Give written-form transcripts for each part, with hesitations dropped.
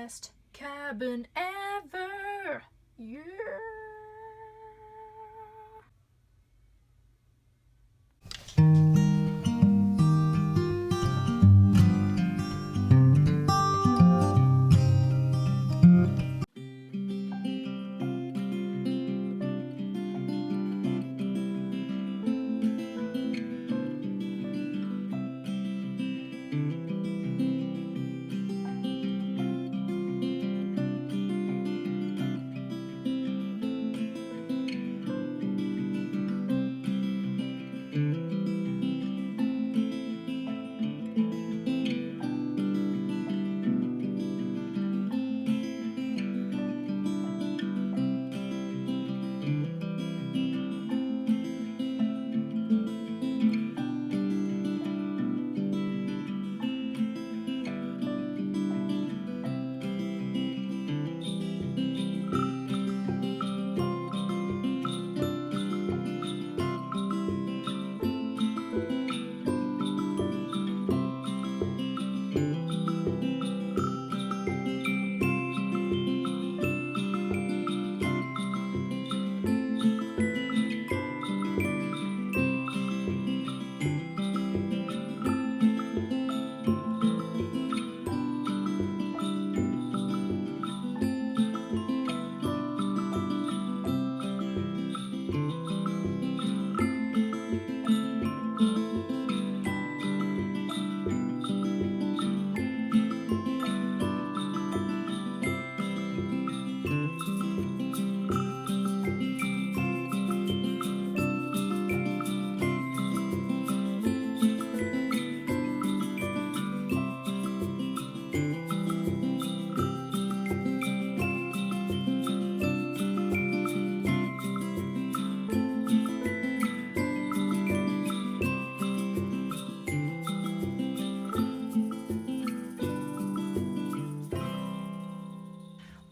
best cabin ever. Yeah.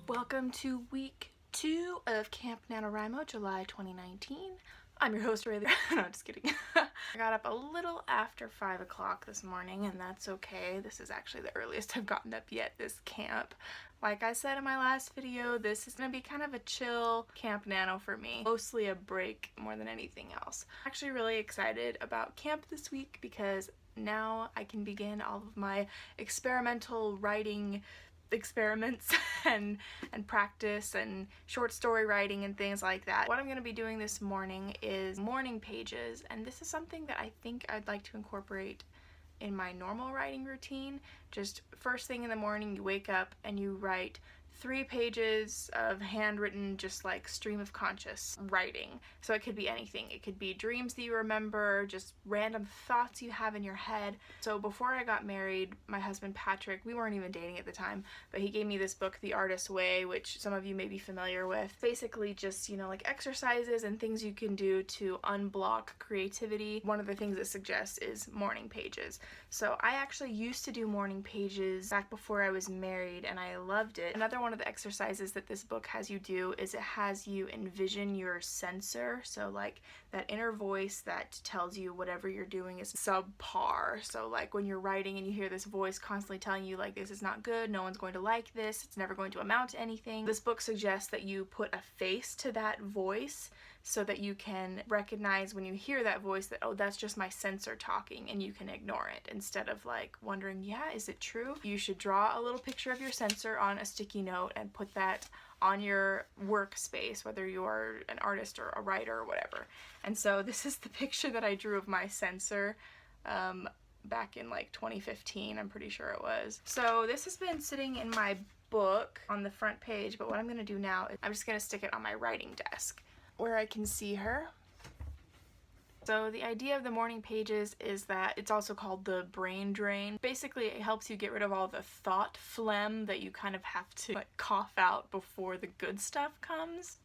Welcome to week 2 of Camp Nanowrimo, July 2019. I'm your host, RaiBshaw. No, just kidding. I got up a little after 5 o'clock this morning, and that's okay. This is actually the earliest I've gotten up yet this camp. Like I said in my last video, this is going to be kind of a chill Camp Nano for me. Mostly a break more than anything else. I'm actually really excited about camp this week because now I can begin all of my experimental writing experiments and practice and short story writing and things like that. What I'm going to be doing this morning is morning pages, and this is something that I think I'd like to incorporate in my normal writing routine. Just first thing in the morning, you wake up and you write 3 pages of handwritten, just like stream of conscious writing. So it could be anything. It could be dreams that you remember, just random thoughts you have in your head. So before I got married, my husband Patrick, we weren't even dating at the time, but he gave me this book, The Artist's Way, which some of you may be familiar with. Basically just, you know, like exercises and things you can do to unblock creativity. One of the things it suggests is morning pages. So I actually used to do morning pages back before I was married, and I loved it. Another one of the exercises that this book has you do is it has you envision your censor, so like that inner voice that tells you whatever you're doing is subpar. So like when you're writing and you hear this voice constantly telling you like this is not good, no one's going to like this, it's never going to amount to anything. This book suggests that you put a face to that voice so that you can recognize when you hear that voice that, oh, that's just my censor talking, and you can ignore it instead of like wondering, yeah, is it true? You should draw a little picture of your censor on a sticky note and put that on your workspace, whether you're an artist or a writer or whatever. And so this is the picture that I drew of my censor back in like 2015, I'm pretty sure it was. So this has been sitting in my book on the front page, but what I'm going to do now is I'm just going to stick it on my writing desk where I can see her. So the idea of the morning pages is that it's also called the brain drain. Basically, it helps you get rid of all the thought phlegm that you kind of have to like cough out before the good stuff comes.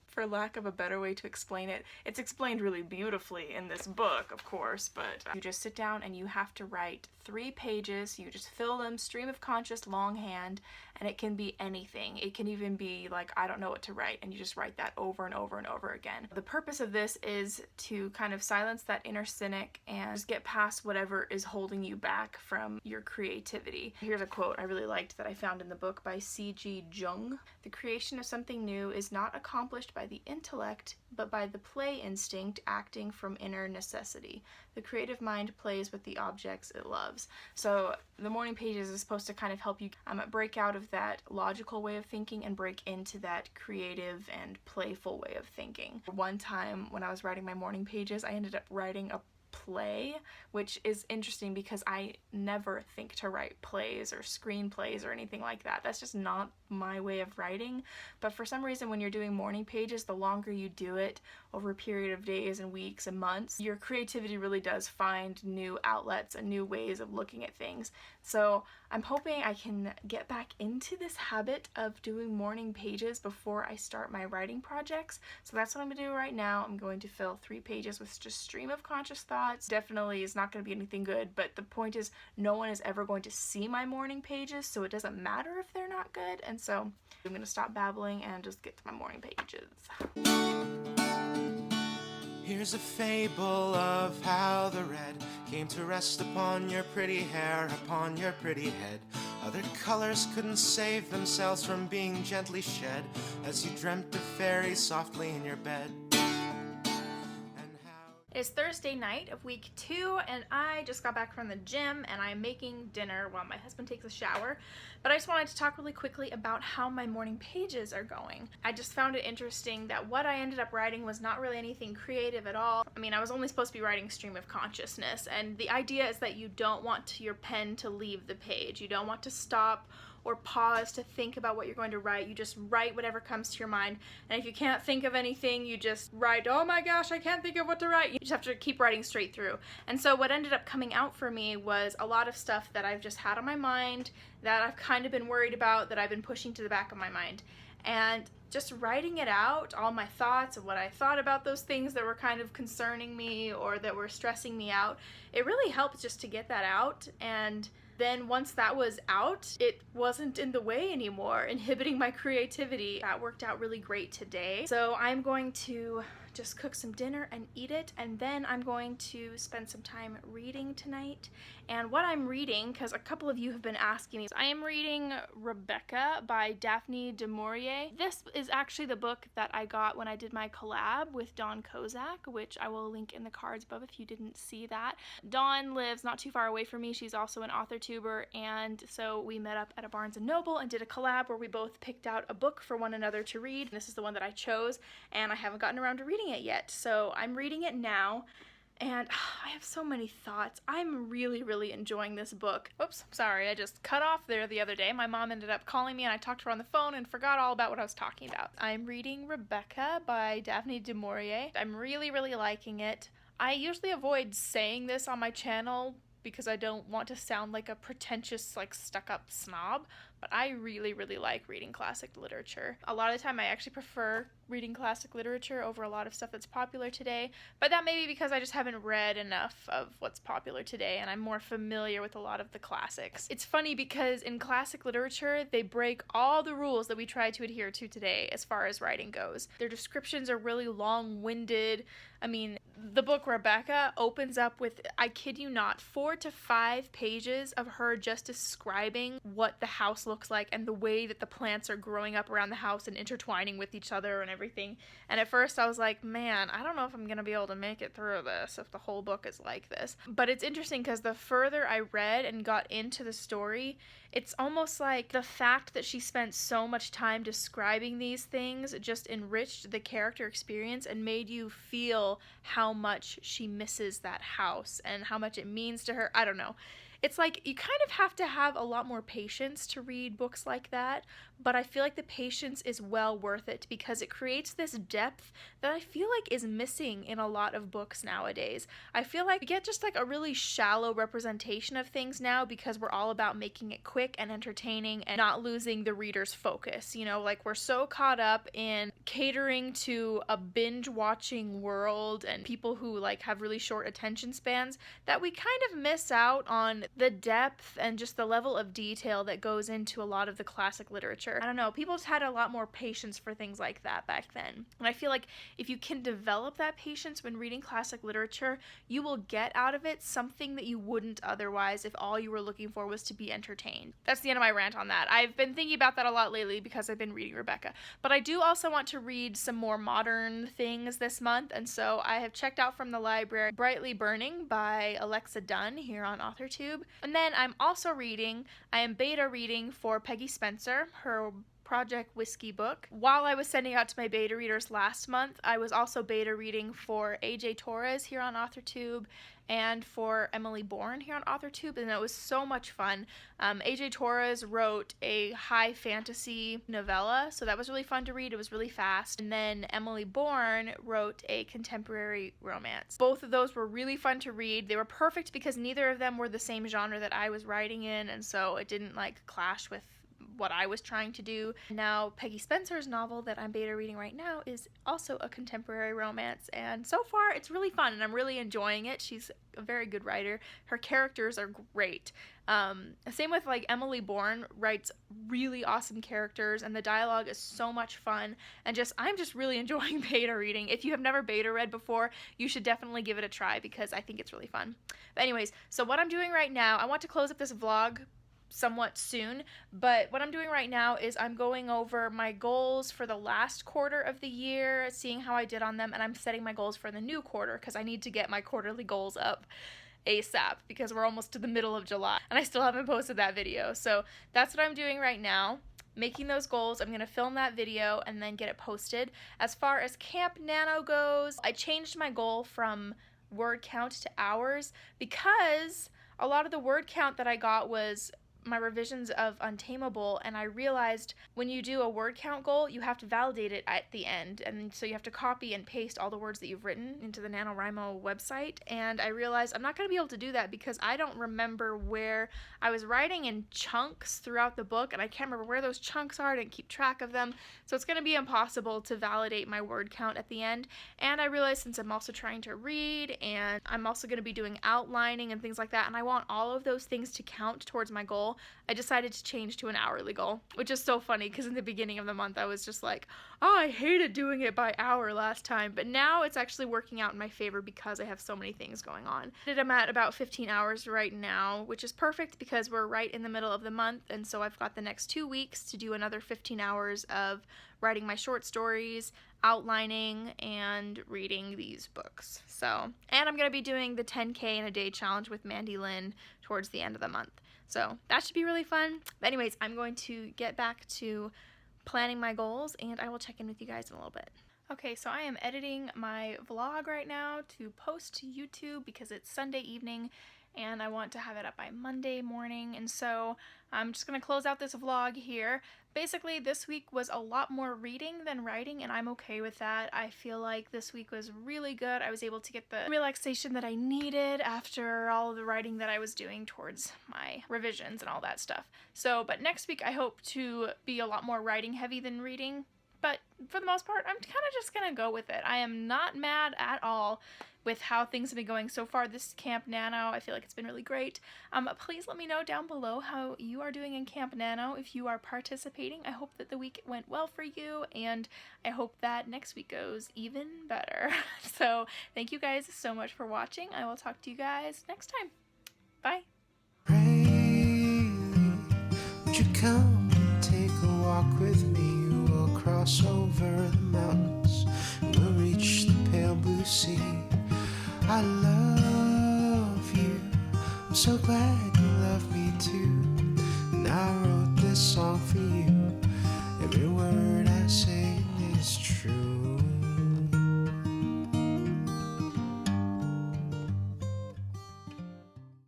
For lack of a better way to explain it, it's explained really beautifully in this book, of course, but you just sit down and you have to write 3 pages. You just fill them stream of conscious longhand, and it can be anything. It can even be like, I don't know what to write, and you just write that over and over and over again. The purpose of this is to kind of silence that inner cynic and just get past whatever is holding you back from your creativity. Here's a quote I really liked that I found in the book by C.G. Jung. The creation of something new is not accomplished by the intellect, but by the play instinct acting from inner necessity. The creative mind plays with the objects it loves. So the morning pages is supposed to kind of help you break out of that logical way of thinking and break into that creative and playful way of thinking. One time when I was writing my morning pages, I ended up writing a play, which is interesting because I never think to write plays or screenplays or anything like that. That's just not my way of writing. But for some reason, when you're doing morning pages, the longer you do it over a period of days and weeks and months, your creativity really does find new outlets and new ways of looking at things. So I'm hoping I can get back into this habit of doing morning pages before I start my writing projects. So that's what I'm going to do right now. I'm going to fill 3 pages with just stream of conscious thoughts. Definitely is not going to be anything good, but the point is no one is ever going to see my morning pages, so it doesn't matter if they're not good. And so I'm going to stop babbling and just get to my morning pages. Here's a fable of how the red came to rest upon your pretty hair, upon your pretty head. Other colors couldn't save themselves from being gently shed as you dreamt of fairies softly in your bed. It's Thursday night of week 2, and I just got back from the gym and I'm making dinner while my husband takes a shower. But I just wanted to talk really quickly about how my morning pages are going. I just found it interesting that what I ended up writing was not really anything creative at all. I mean, I was only supposed to be writing stream of consciousness, and the idea is that you don't want your pen to leave the page. You don't want to stop or pause to think about what you're going to write. You just write whatever comes to your mind, and if you can't think of anything, you just write, oh my gosh, I can't think of what to write. You just have to keep writing straight through. And so what ended up coming out for me was a lot of stuff that I've just had on my mind, that I've kind of been worried about, that I've been pushing to the back of my mind. And just writing it out, all my thoughts and what I thought about those things that were kind of concerning me or that were stressing me out, it really helped just to get that out. And then once that was out, it wasn't in the way anymore, inhibiting my creativity. That worked out really great today. So I'm going to just cook some dinner and eat it, and then I'm going to spend some time reading tonight. And what I'm reading, because a couple of you have been asking me, I am reading Rebecca by Daphne du Maurier. This is actually the book that I got when I did my collab with Dawn Kozak, which I will link in the cards above if you didn't see that. Dawn lives not too far away from me. She's also an author tuber, and so we met up at a Barnes & Noble and did a collab where we both picked out a book for one another to read. This is the one that I chose, and I haven't gotten around to reading it yet, so I'm reading it now. And I have so many thoughts. I'm really enjoying this book. Oops, sorry, I just cut off there the other day. My mom ended up calling me and I talked to her on the phone and forgot all about what I was talking about. I'm reading Rebecca by Daphne du Maurier. I'm really liking it. I usually avoid saying this on my channel because I don't want to sound like a pretentious, like, stuck-up snob, but I really like reading classic literature. A lot of the time I actually prefer reading classic literature over a lot of stuff that's popular today, but that may be because I just haven't read enough of what's popular today and I'm more familiar with a lot of the classics. It's funny because in classic literature, they break all the rules that we try to adhere to today as far as writing goes. Their descriptions are really long-winded. I mean, the book Rebecca opens up with, I kid you not, 4 to 5 pages of her just describing what the house looks like and the way that the plants are growing up around the house and intertwining with each other and everything. And at first I was like, man, I don't know if I'm gonna be able to make it through this if the whole book is like this. But it's interesting because the further I read and got into the story, it's almost like the fact that she spent so much time describing these things just enriched the character experience and made you feel how much she misses that house and how much it means to her. I don't know. It's like you kind of have to have a lot more patience to read books like that, but I feel like the patience is well worth it because it creates this depth that I feel like is missing in a lot of books nowadays. I feel like we get just like a really shallow representation of things now because we're all about making it quick and entertaining and not losing the reader's focus. You know, like we're so caught up in catering to a binge watching world and people who like have really short attention spans that we kind of miss out on and the depth and just the level of detail that goes into a lot of the classic literature. I don't know, people just had a lot more patience for things like that back then. And I feel like if you can develop that patience when reading classic literature, you will get out of it something that you wouldn't otherwise if all you were looking for was to be entertained. That's the end of my rant on that. I've been thinking about that a lot lately because I've been reading Rebecca. But I do also want to read some more modern things this month, and so I have checked out from the library Brightly Burning by Alexa Dunn here on AuthorTube. And then I am beta reading for Peggy Spencer, her Project Whiskey book. While I was sending out to my beta readers last month, I was also beta reading for AJ Torres here on AuthorTube and for Emily Bourne here on AuthorTube, and it was so much fun. AJ Torres wrote a high fantasy novella, so that was really fun to read. It was really fast. And then Emily Bourne wrote a contemporary romance. Both of those were really fun to read. They were perfect because neither of them were the same genre that I was writing in, and so it didn't clash with what I was trying to do. Now, Peggy Spencer's novel that I'm beta reading right now is also a contemporary romance, and so far it's really fun and I'm really enjoying it. She's a very good writer. Her characters are great. Same with Emily Bourne writes really awesome characters, and the dialogue is so much fun, and I'm just really enjoying beta reading. If you have never beta read before, you should definitely give it a try because I think it's really fun. But anyways, so what I'm doing right now, I want to close up this vlog somewhat soon, but what I'm doing right now is I'm going over my goals for the last quarter of the year, seeing how I did on them, and I'm setting my goals for the new quarter because I need to get my quarterly goals up ASAP because we're almost to the middle of July and I still haven't posted that video. So that's what I'm doing right now, making those goals. I'm going to film that video and then get it posted. As far as Camp Nano goes, I changed my goal from word count to hours because a lot of the word count that I got was my revisions of Untamable, and I realized when you do a word count goal, you have to validate it at the end, and so you have to copy and paste all the words that you've written into the Nanowrimo website, and I realized I'm not going to be able to do that because I don't remember where I was writing in chunks throughout the book, and I can't remember where those chunks are. I didn't keep track of them, so it's going to be impossible to validate my word count at the end. And I realized since I'm also trying to read, and I'm also going to be doing outlining and things like that, and I want all of those things to count towards my goal, I decided to change to an hourly goal, which is so funny because in the beginning of the month I was just like, oh, I hated doing it by hour last time, but now it's actually working out in my favor because I have so many things going on. I'm at about 15 hours right now, which is perfect because we're right in the middle of the month, and so I've got the next 2 weeks to do another 15 hours of writing my short stories, outlining, and reading these books. So, and I'm going to be doing the 10K in a day challenge with Mandy Lynn towards the end of the month. So that should be really fun. But anyways, I'm going to get back to planning my goals, and I will check in with you guys in a little bit. Okay, so I am editing my vlog right now to post to YouTube because it's Sunday evening and I want to have it up by Monday morning, and so I'm just going to close out this vlog here. Basically, this week was a lot more reading than writing, and I'm okay with that. I feel like this week was really good. I was able to get the relaxation that I needed after all of the writing that I was doing towards my revisions and all that stuff. So, but next week I hope to be a lot more writing heavy than reading, but for the most part, I'm kind of just going to go with it. I am not mad at all with how things have been going so far this Camp Nano. I feel like it's been really great. Please let me know down below how you are doing in Camp Nano if you are participating. I hope that the week went well for you, and I hope that next week goes even better. So thank you guys so much for watching. I will talk to you guys next time. Bye. Rayleigh, would you come and take a walk with me? We'll cross over the mountains and we'll reach the pale blue sea. I love you, I'm so glad